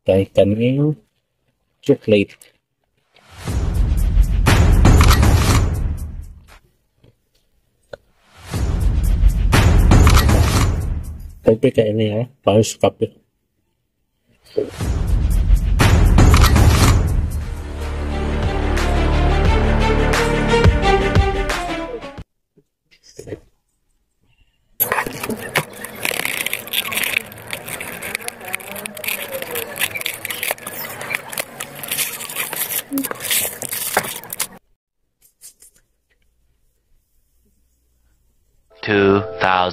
kay kaning chocolate. Pwede kayo niya, paus kape.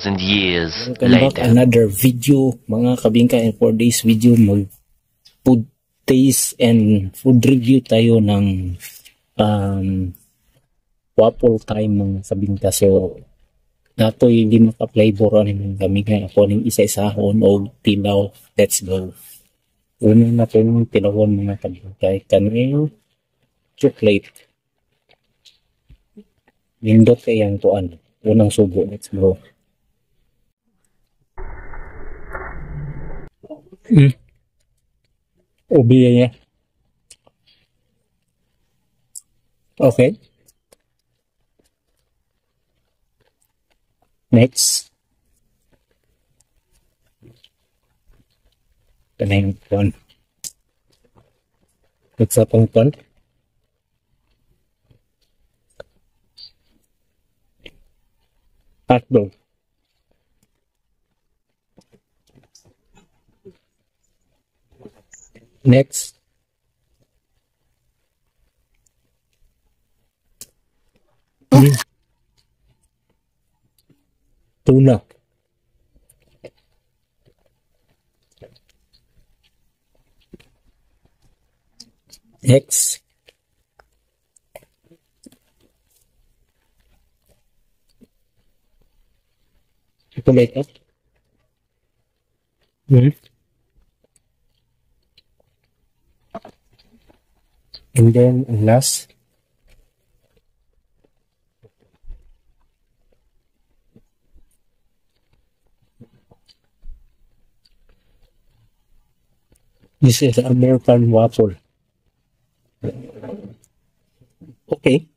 Years Welcome back another video mga kabingka, and for this video mag food taste and food review tayo ng waffle time mga kabingka. So nato hindi maka-flavor ng gamigay ako ng isa-isahon o tilaw. Let's go. Una natin tilawon mga kabingka kaning chocolate. Nindot kayang tuan. Unang subo. Let's go. Ubi niya. Okay. Next. Kanang one. Next atong one. Hotdog. Next. Tuna. Next. Tomato. And then last, this is American waffle. Okay.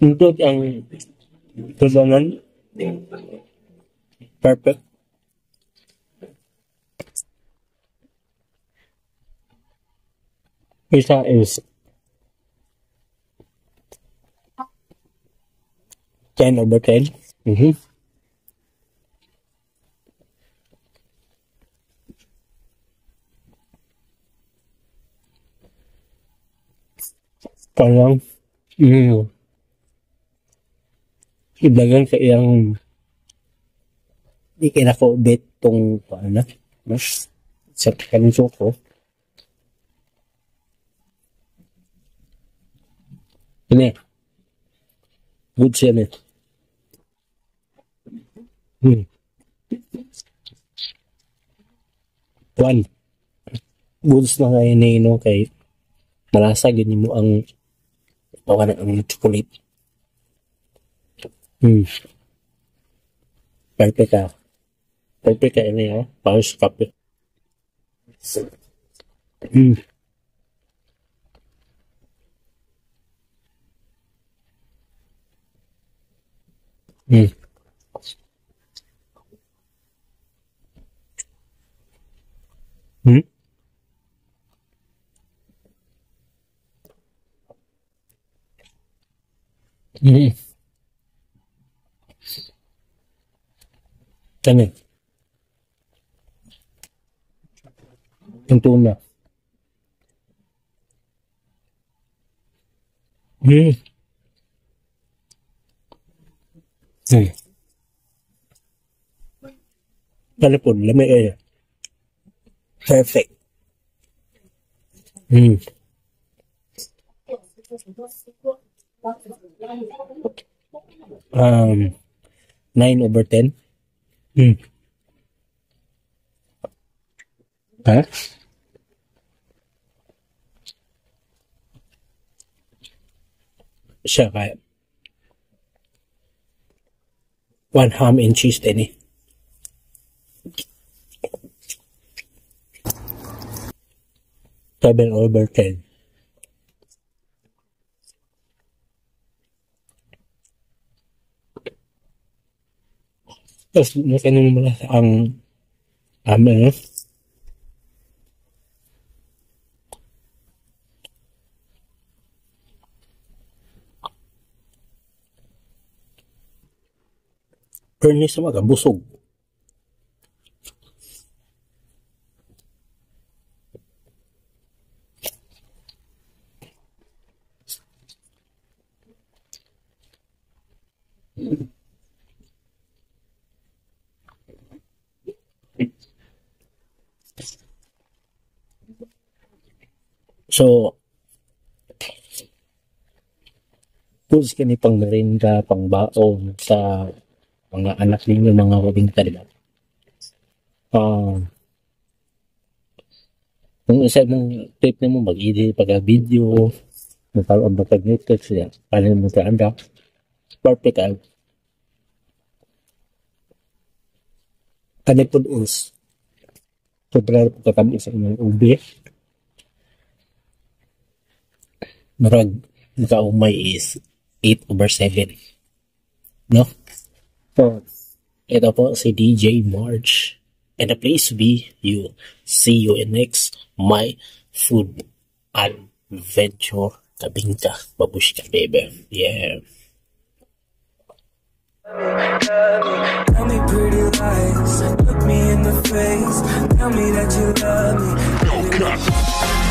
Untuk yang kesangan perfect. Isa is 10/10. Parang ibagan sa iyang di kinako bet tong paano mas sa kanso ko ini good siya ne. One goods na kay no kay malasa gini mo ang tawanan ang chocolate. Perfect ka ini ya, paus kape. Kani yung tuna. Kani po lamig kaya perfect. 9/10. Ha? Siya kaya. One ham and cheese din eh. Seven over 10. Tapos nakinom mo na ang ano, Ernest sa mga busog. So, foods kini pang merinda, pang baon sa mga anak ninyo, mga wabingka, di ba? Kung isa mong tip na mo, mag-edit pagka-video, magkaroon ba pag-Netflix, yan. Paano mo ka-anda? Perfect ang kanipod is sobrang pagkatabi sa inyong ubi. Marag, nakaumay is 8 over 7. No? So, ito po si DJ March. And the place to be, you. See you in next My Food Adventure. Kabingka, babushka, baby. Yeah. Tell me pretty lies, look me in the face, tell me that you love me.